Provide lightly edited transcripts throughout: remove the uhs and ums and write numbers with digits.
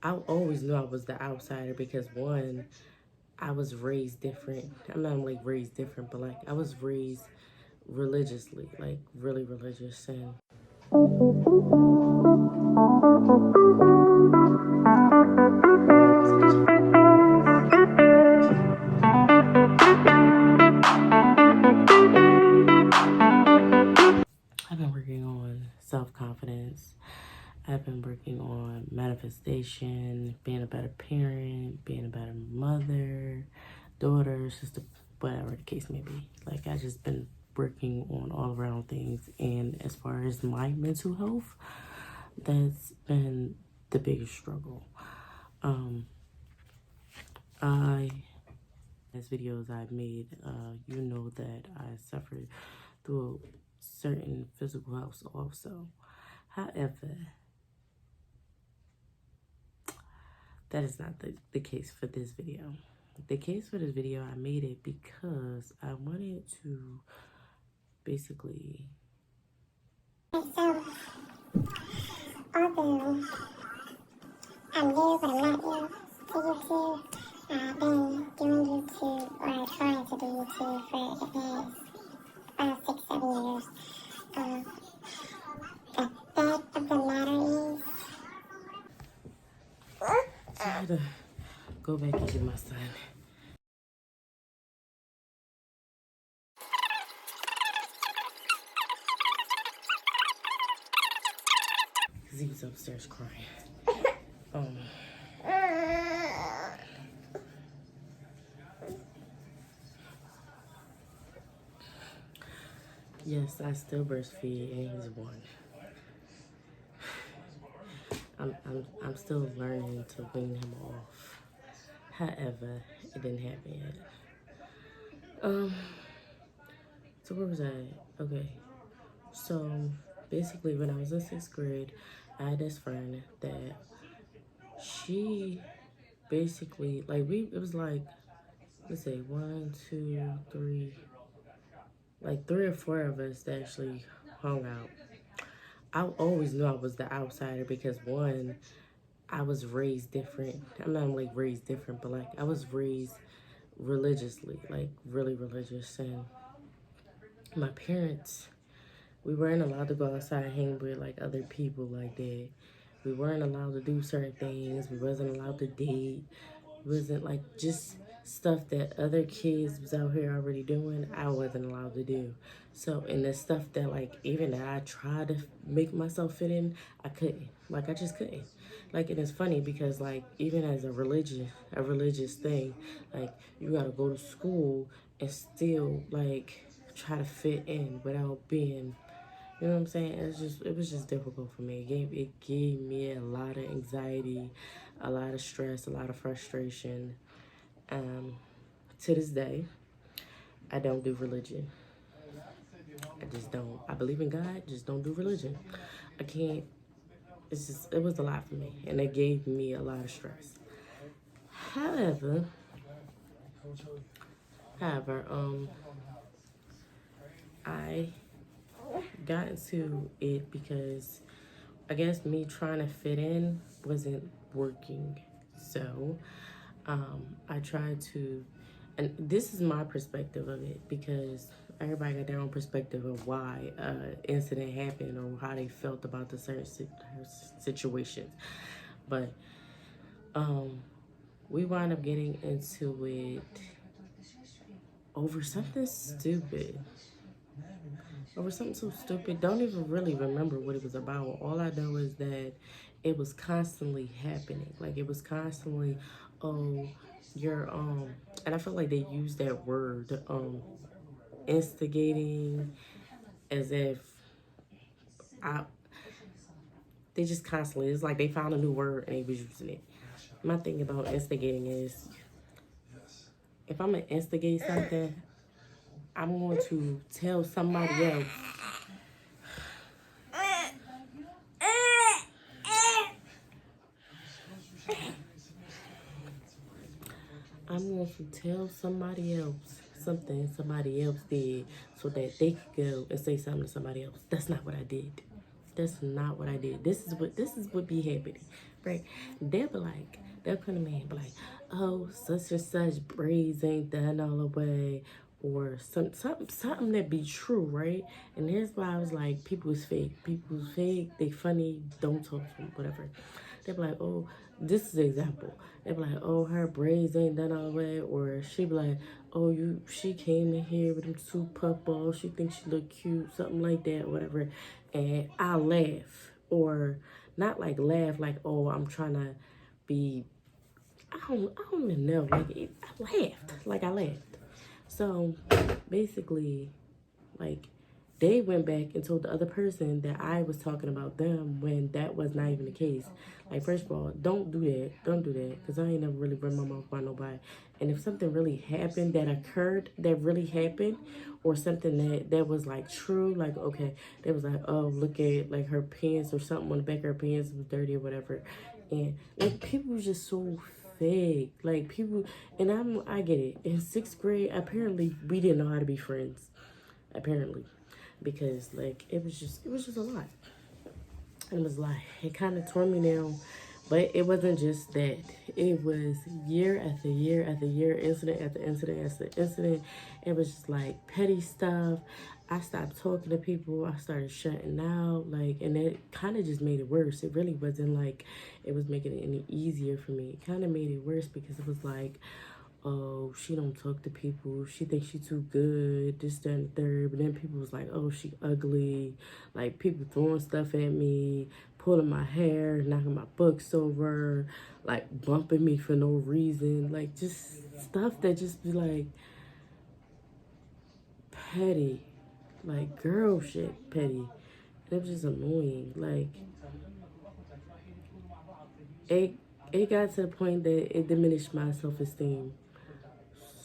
I always knew I was the outsider because one, I was raised different. I'm not like raised different, but like I was raised religiously, like really religious. And I've been working on self-confidence. I've been working on manifestation, being a better parent, being a better mother, daughter, sister, whatever the case may be. Like I just been working on all around things. And as far as my mental health, that's been the biggest struggle. I as videos I've made, you know that I suffered through certain physical health also. However, that is not the case for this video. The case for this video, I made it because I wanted to basically... So, although I'm new, but I'm not new to YouTube, I've been doing YouTube, or trying to do YouTube for the past 5, 6, 7 years. The fact of the matter is, I had to go back and get my son. Because he was upstairs crying. Yes, I still breastfeed and he's 1. I'm still learning to wean him off. However, it didn't happen yet. So where was I at? Okay. So basically when I was in 6th grade, I had this friend that she basically it was like, let's say 1, 2, 3, like 3 or 4 of us that actually hung out. I always knew I was the outsider because one, I was raised different. I'm not like raised different, but like I was raised religiously, like really religious. And my parents, we weren't allowed to go outside and hang with like other people like that. We weren't allowed to do certain things. We wasn't allowed to date. It wasn't like just stuff that other kids was out here already doing, I wasn't allowed to do. So, and the stuff that like, even that I tried to make myself fit in, I couldn't. Like, I just couldn't. Like, and it's funny because like, even as a religious thing, like you gotta go to school and still like try to fit in without being, you know what I'm saying? It was just difficult for me. It gave me a lot of anxiety, a lot of stress, a lot of frustration. To this day, I don't do religion. I just don't. I believe in God, just don't do religion. I can't. It was a lot for me, and it gave me a lot of stress. However, however, I got into it because I guess me trying to fit in wasn't working. So, I tried to, and this is my perspective of it because everybody got their own perspective of why incident happened or how they felt about the certain situations. But we wound up getting into it over something stupid. Over something so stupid. Don't even really remember what it was about. All I know is that it was constantly happening. Like it was constantly, oh, you're and I feel like they use that word, instigating, as if I they just constantly, it's like they found a new word and they was using it. My thing about instigating is if I'm gonna instigate something, I'm going to tell somebody else. I'm going to tell somebody else something somebody else did so that they could go and say something to somebody else. That's not what I did. That's not what I did. This is what be happening, right? They'll come to me and be like, oh, such and such braids ain't done all the way, or something that be true, right? And here's why I was like, people's fake. People's fake. They funny. Don't talk to them. Whatever. They be like, oh, this is an example. They be like, oh, her braids ain't done all the way, or she be like, oh, she came in here with them two puffballs. She thinks she look cute, something like that, whatever. And I laugh, or not like laugh, like, oh, I'm trying to be. I don't even know. I laughed. So basically, like, they went back and told the other person that I was talking about them when that was not even the case. Like, first of all, don't do that. Don't do that. Because I ain't never really run my mouth by nobody. And if something really happened that occurred, that really happened, or something that was like true, like, okay, they was like, oh, look at like her pants or something on the back of her pants was dirty or whatever. And like, people was just so fake. Like, people, and I get it. In 6th grade, apparently we didn't know how to be friends. Apparently, because like it was just a lot. It was like, it kind of tore me down, but it wasn't just that. It was year after year after year, incident after incident after incident. It was just like petty stuff. I stopped talking to people. I started shutting out, like, and it kind of just made it worse. It really wasn't like it was making it any easier for me. It kind of made it worse because it was like, oh, she don't talk to people. She thinks she too good, this, that, and the third. But then people was like, oh, she ugly. Like, people throwing stuff at me, pulling my hair, knocking my books over, like, bumping me for no reason. Like, just stuff that just be, like, petty. Like, girl shit petty. And it was just annoying. Like, it got to the point that it diminished my self-esteem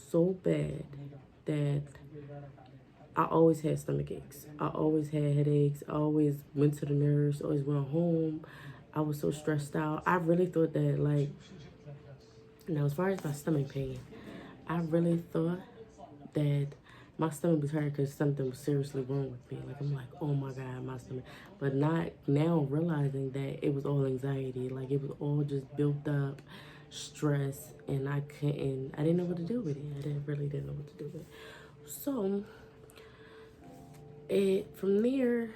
so bad that I always had stomach aches. I always had headaches. I always went to the nurse, always went home. I was so stressed out. I really thought that, like, now as far as my stomach pain, I really thought that my stomach was hurting because something was seriously wrong with me. Like, I'm like, oh my God, my stomach. But not now realizing that it was all anxiety. Like, it was all just built up stress, and I didn't know what to do with it. Really didn't know what to do with it. So, from there,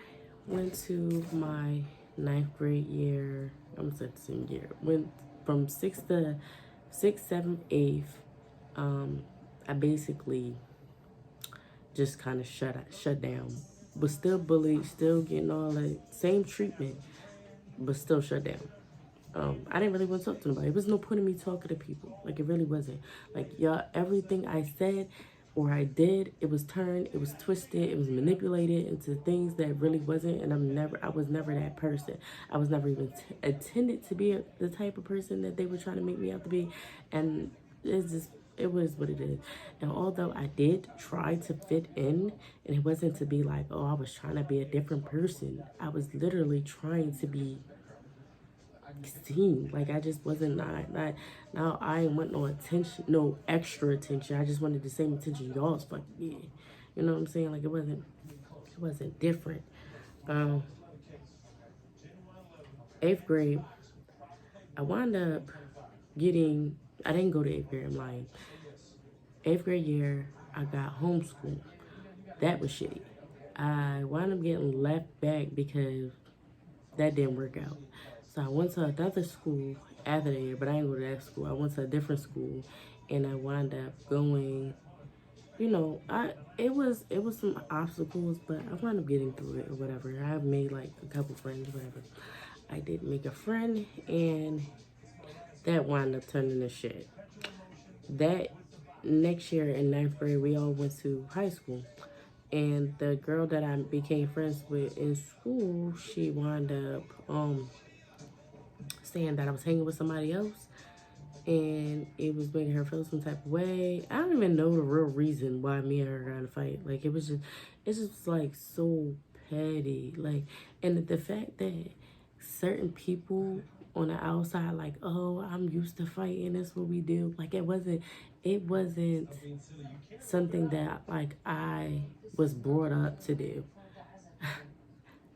went to my 9th grade year. I'm sorry, the same year. Went from 6th to 6th, 7th, 8th. I basically just kind of shut down. Was still bullied, still getting all the same treatment, but still shut down. I didn't really want to talk to nobody. There was no point in me talking to people. Like, it really wasn't. Like, y'all, everything I said or I did, it was turned, it was twisted, it was manipulated into things that really wasn't. And I was never that person. I was never even intended to be the type of person that they were trying to make me out to be. And it was what it is. And although I did try to fit in, and it wasn't to be like, oh, I was trying to be a different person. I was literally trying to be seen. Like, I just wasn't not now. I ain't want no attention, no extra attention. I just wanted the same attention y'all's fucking getting. You know what I'm saying? Like, it wasn't different. 8th grade, I wound up getting. I didn't go to 8th grade. I'm lying. 8th grade year, I got homeschooled. That was shitty. I wound up getting left back because that didn't work out. So I went to another school after that year, but I didn't go to that school. I went to a different school, and I wound up going. You know, it was some obstacles, but I wound up getting through it or whatever. I made like a couple friends, whatever. I did make a friend, and that wound up turning to shit. That next year in 9th grade, we all went to high school. And the girl that I became friends with in school, she wound up saying that I was hanging with somebody else, and it was making her feel some type of way. I don't even know the real reason why me and her got in a fight. Like, it's just like so petty. Like, and the fact that certain people on the outside, like, oh, I'm used to fighting, that's what we do. Like, it wasn't something that like I was brought up to do.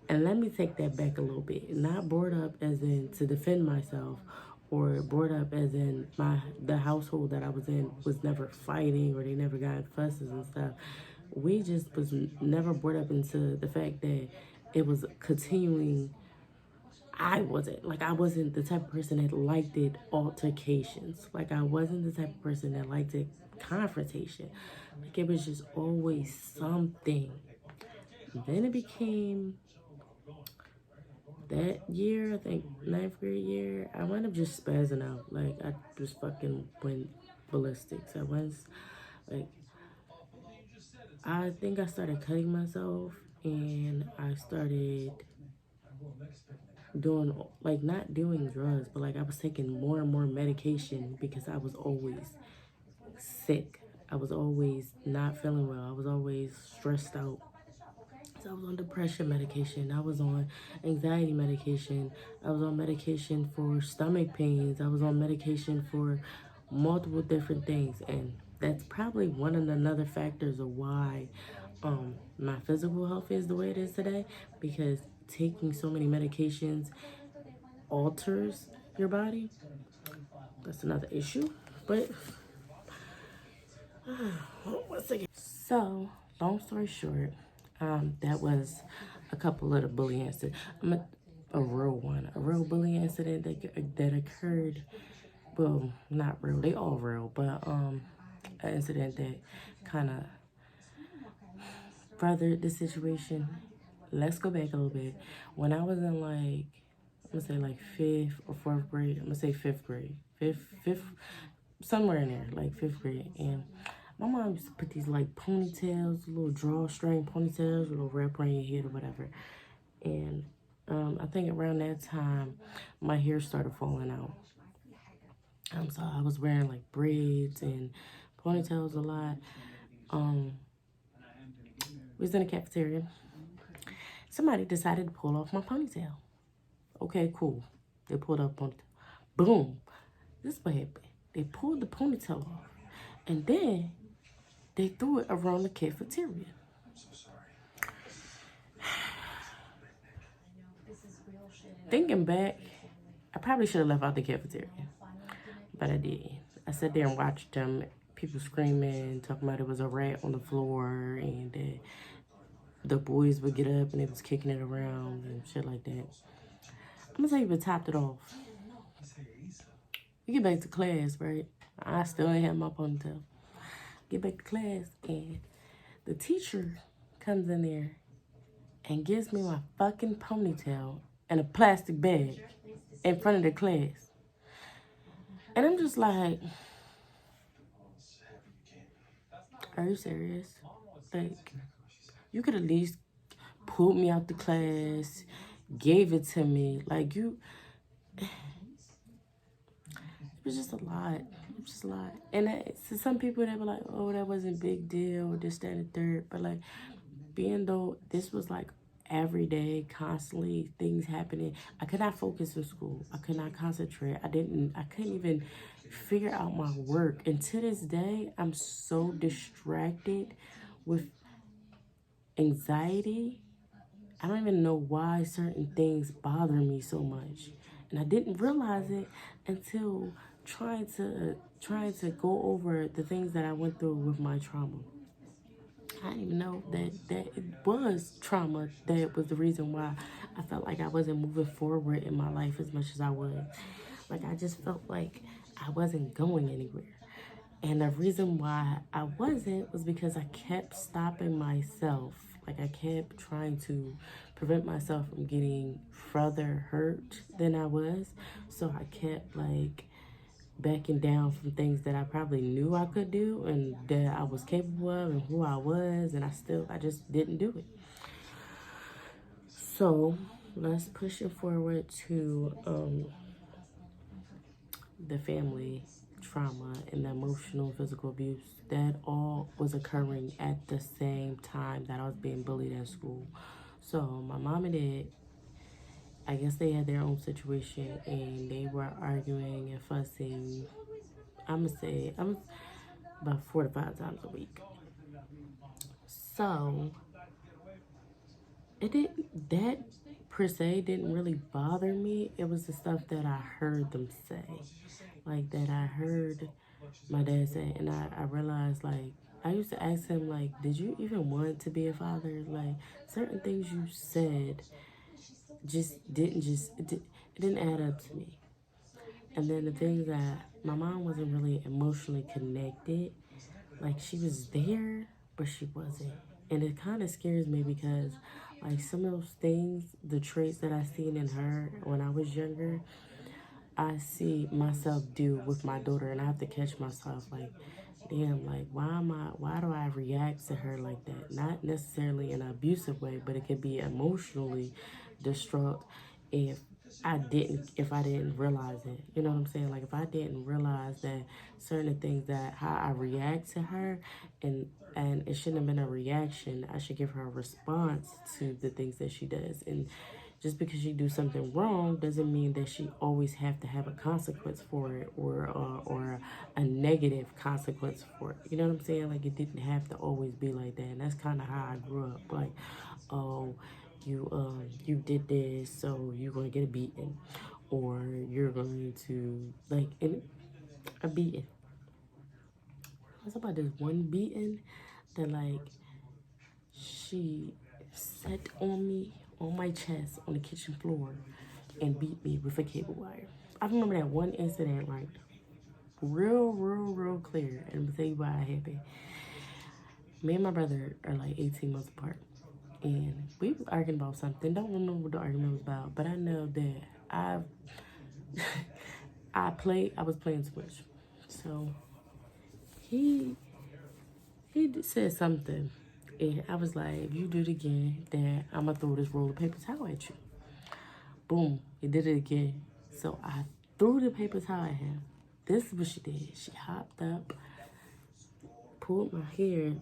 And let me take that back a little bit. Not brought up as in to defend myself, or brought up as in the household that I was in was never fighting, or they never got in fusses and stuff. We just was never brought up into the fact that it was continuing. I wasn't the type of person that liked it altercations. Like, I wasn't the type of person that liked it confrontation. Like, it was just always something. Then it became that year, I think ninth grade year, I wound up just spazzing out. Like, I just fucking went ballistics. Like, I think I started cutting myself, and I started doing, like, not doing drugs, but like I was taking more and more medication because I was always sick. I was always not feeling well. I was always stressed out. So I was on depression medication. I was on anxiety medication. I was on medication for stomach pains. I was on medication for multiple different things. And that's probably one of the other factors of why my physical health is the way it is today. Because taking so many medications alters your body. That's another issue. But once again, so long story short, that was a couple of the bullying incidents. A real bullying incident that occurred. Well, not real. They all real, but an incident that kind of furthered the situation. Let's go back a little bit. When I was in, like, I'm gonna say like fifth or fourth grade. I'm gonna say fifth grade. Fifth, somewhere in there, like fifth grade. And my mom used to put these like ponytails, little drawstring ponytails, little wrap around your head or whatever. And I think around that time, my hair started falling out. So I was wearing like braids and ponytails a lot. We was in the cafeteria. Somebody decided to pull off my ponytail. Okay, cool. They pulled up ponytail. Boom. This is what happened. They pulled the ponytail off. And then they threw it around the cafeteria. Thinking back, I probably should have left out the cafeteria. But I did. I sat there and watched them, people screaming, talking about it was a rat on the floor, and that the boys would get up and they was kicking it around and shit like that. I'm gonna tell you what topped it off. We get back to class, right? I still ain't have my ponytail. Get back to class, and the teacher comes in there and gives me my fucking ponytail in a plastic bag in front of the class. And I'm just like, are you serious? Like, you could at least pulled me out the class, gave it to me. Like, it was just a lot. It was just a lot. And to some people, they were like, oh, that wasn't a big deal, or this, that, and the third. But, like, being though this was, like, every day, constantly, things happening, I could not focus in school. I could not concentrate. I couldn't even figure out my work. And to this day, I'm so distracted with anxiety. I don't even know why certain things bother me so much. And I didn't realize it until trying to go over the things that I went through with my trauma. I didn't even know that it was trauma that was the reason why I felt like I wasn't moving forward in my life as much as I was. Like, I just felt like I wasn't going anywhere. And the reason why I wasn't was because I kept stopping myself. Like, I kept trying to prevent myself from getting further hurt than I was. So I kept, like, backing down from things that I probably knew I could do and that I was capable of and who I was, and I just didn't do it. So let's push it forward to the family trauma and the emotional and physical abuse. That all was occurring at the same time that I was being bullied in school. So my mom and dad, I guess they had their own situation, and they were arguing and fussing. I'm about 4 to 5 times a week. So it didn't, that per se didn't really bother me. It was the stuff that I heard them say, like that I heard my dad say, and I realized, like, I used to ask him, like, did you even want to be a father? Like, certain things you said it didn't add up to me. And then the thing that my mom wasn't really emotionally connected, like she was there, but she wasn't. And it kind of scares me because, like, some of those things, the traits that I seen in her when I was younger, I see myself do with my daughter, and I have to catch myself, like, damn, like, why do I react to her like that? Not necessarily in an abusive way, but it could be emotionally distraught if if I didn't realize it. You know what I'm saying? Like, if I didn't realize that certain things, that how I react to her, and it shouldn't have been a reaction. I should give her a response to the things that she does. And just because she do something wrong doesn't mean that she always have to have a consequence for it, or a negative consequence for it. You know what I'm saying? Like, it didn't have to always be like that. And that's kind of how I grew up. Like, oh, you did this, so you're gonna get a beating, or you're going to, like, a beating. I was about this one beating that, like, she sat on me, on my chest, on the kitchen floor, and beat me with a cable wire. I remember that one incident, like, real clear. And I'm gonna tell you why it happened. Me and my brother are like 18 months apart. And we was arguing about something. Don't remember what the argument was about, but I know that I was playing Switch. So he said something. And I was like, if you do it again, then I'm gonna throw this roll of paper towel at you. Boom, he did it again. So I threw the paper towel at him. This is what she did. She hopped up, pulled my hair,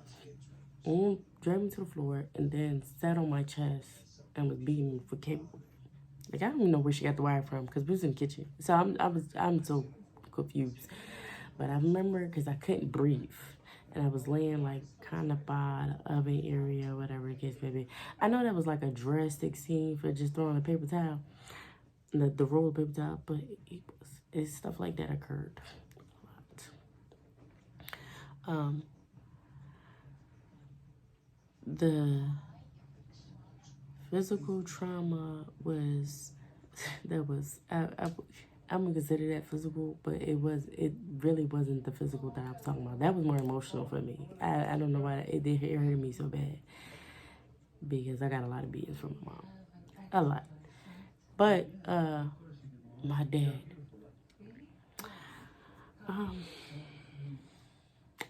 dragged me to the floor, and then sat on my chest and was beating me for cable. Like, I don't even know where she got the wire from, because we was in the kitchen. So I'm so confused. But I remember because I couldn't breathe. And I was laying, like, kind of by the oven area, whatever the case may be. I know that was like a drastic scene for just throwing a paper towel, the roll of paper towel, but it's stuff like that occurred a lot. The physical trauma was I'm gonna consider that physical, but it really wasn't the physical that I was talking about. That was more emotional for me. I don't know why it hurt me so bad, because I got a lot of beatings from my mom, a lot. But my dad, I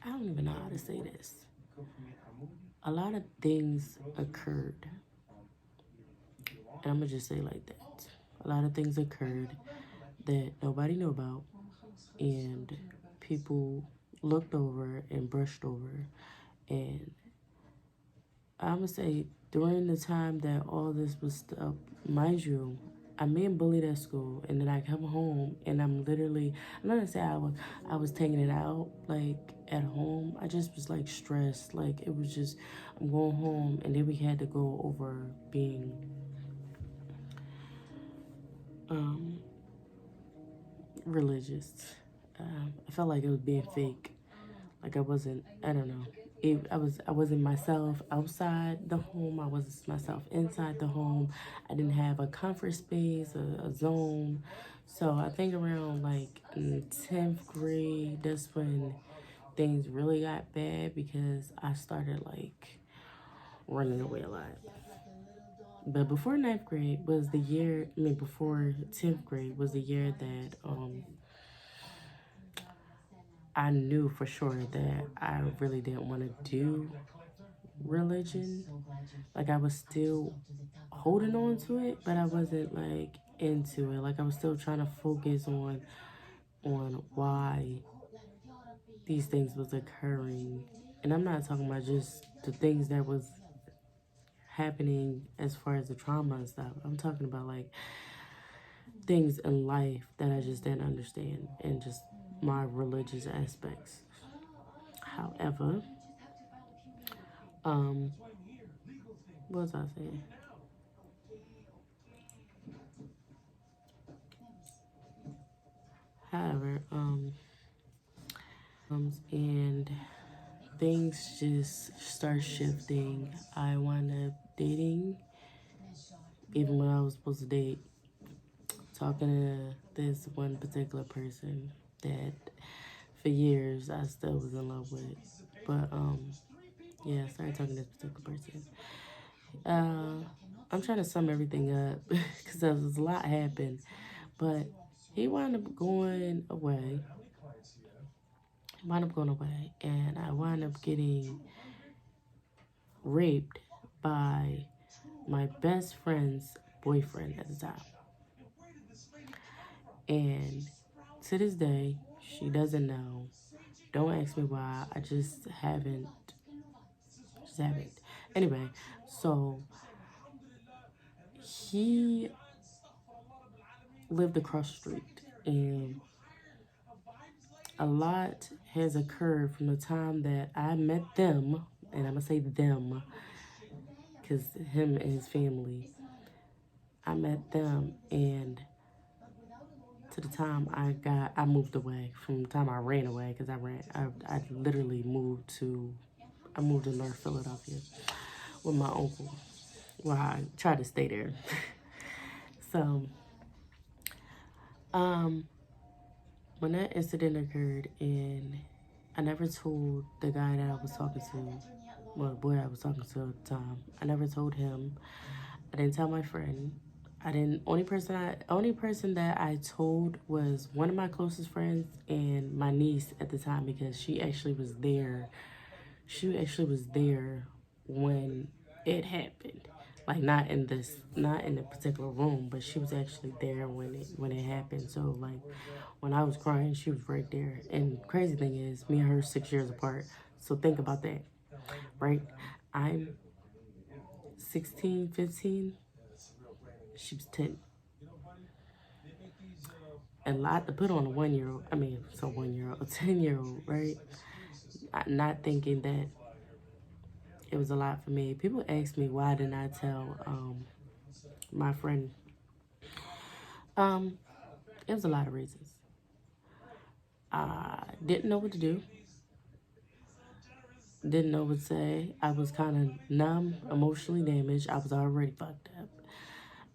don't even know how to say this. A lot of things occurred, and I'm gonna just say it like that. A lot of things occurred that nobody knew about, and people looked over and brushed over. And I'm gonna say, during the time that all this was up, mind you, I'm being bullied at school, and then I come home and I'm not gonna say I was taking it out, like, at home. I just was, like, stressed. Like, it was just, I'm going home, and then we had to go over being religious. I felt like it was being fake. Like, I don't know. I wasn't myself outside the home. I wasn't myself inside the home. I didn't have a comfort space, a zone. So I think around, like, in 10th grade, that's when things really got bad, because I started, like, running away a lot. But before 9th grade was the year, before 10th grade was the year that I knew for sure that I really didn't want to do religion. Like, I was still holding on to it, but I wasn't, like, into it. Like, I was still trying to focus on why these things was occurring. And I'm not talking about just the things that was happening as far as the trauma and stuff. I'm talking about, like, things in life that I just didn't understand, and just my religious aspects. However, what was I saying? However, and things just start shifting. I wound up dating, even when I was supposed to date, talking to this one particular person that for years I still was in love with. But yeah, I started talking to this particular person. I'm trying to sum everything up because there's a lot happened. But he wound up going away. And I wound up getting raped by my best friend's boyfriend at the time. And to this day, she doesn't know. Don't ask me why. I just haven't. Anyway, so he lived across the street, and a lot has occurred from the time that I met them, and I'm gonna say them because him and his family. I met them, and to the time I moved away. From the time I ran away, because I literally I moved to North Philadelphia with my uncle, where I tried to stay there. So, when that incident occurred, and I never told the guy that I was talking to, well, the boy I was talking to at the time, I never told him. I didn't tell my friend. I didn't. Only person that I told was one of my closest friends and my niece at the time, because she actually was there. She actually was there when it happened. Like not in the particular room, but she was actually there when it happened. So like when I was crying, she was right there. And crazy thing is, me and her 6 years apart. So think about that, right? I'm 16, 15. She was 10. A lot to put on a 1 year old. I mean, so 1 year old, a 10-year-old, right? Not thinking that it was a lot for me. People ask me why didn't I tell my friend. It was a lot of reasons. I didn't know what to do. Didn't know what to say. I was kind of numb, emotionally damaged. I was already fucked up.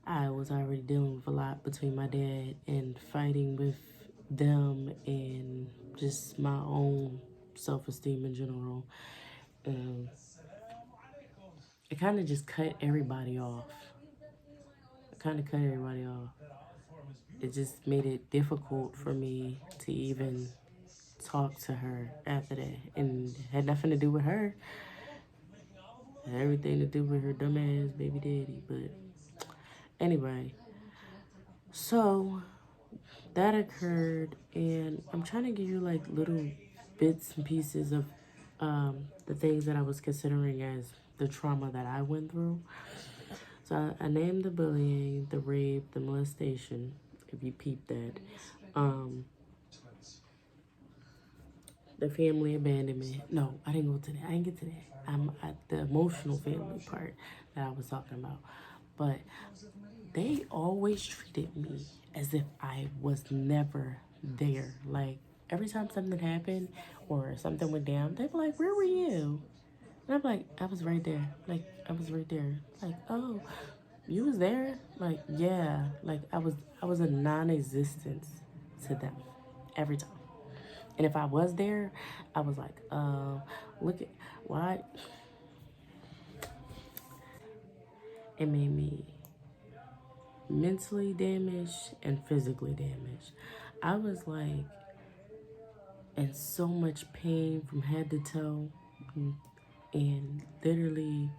I was already dealing with a lot between my dad and fighting with them and just my own self-esteem in general. It kind of just cut everybody off. It just made it difficult for me to even talk to her after that. And it had nothing to do with her. It had everything to do with her dumbass baby daddy. But anyway, so that occurred, and I'm trying to give you like little bits and pieces of the things that I was considering as the trauma that I went through. So I named the bullying, the rape, the molestation, if you peep that. The family abandonment. No, I didn't go to that. I didn't get to that. I'm at the emotional family part that I was talking about. But they always treated me as if I was never there. Like, every time something happened or something went down, they'd be like, where were you? And I'm like, I was right there. Like, I was right there. Like, oh, you was there? Like, yeah. Like, I was a non-existence to them every time. And if I was there, I was like, look at why. It made me mentally damaged and physically damaged. I was like in so much pain from head to toe, and literally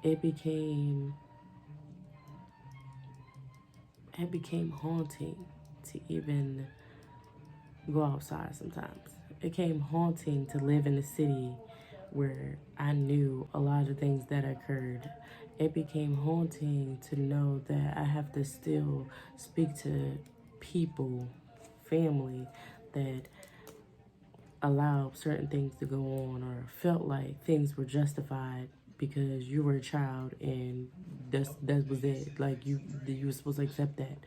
it became haunting to even go outside sometimes. It became haunting to live in a city where I knew a lot of things that occurred. It became haunting to know that I have to still speak to people, family, that allowed certain things to go on or felt like things were justified because you were a child and that was it. Like you were supposed to accept that.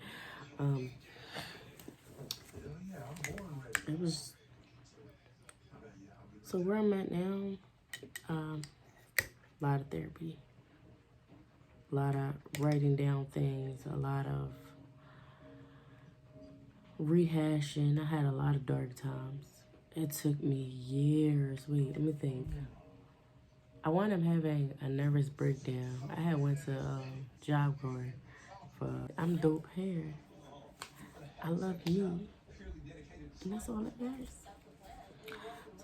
it was, so where I'm at now, a lot of therapy, a lot of writing down things, a lot of rehashing. I had a lot of dark times. It took me years. Wait, let me think. I wound up having a nervous breakdown. I had went to job corps for I'm dope hair. I love me. And that's all that matters.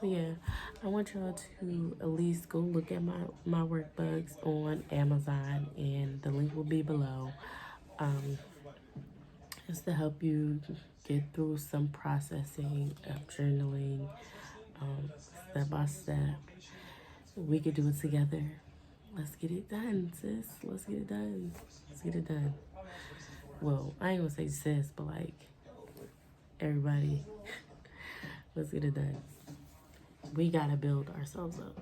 So yeah, I want y'all to at least go look at my workbooks on Amazon, and the link will be below. Just to help you get through some processing of journaling, step by step. We could do it together. Let's get it done, sis. Let's get it done. Let's get it done. Well, I ain't gonna say sis, but like everybody, let's get it done. We gotta build ourselves up.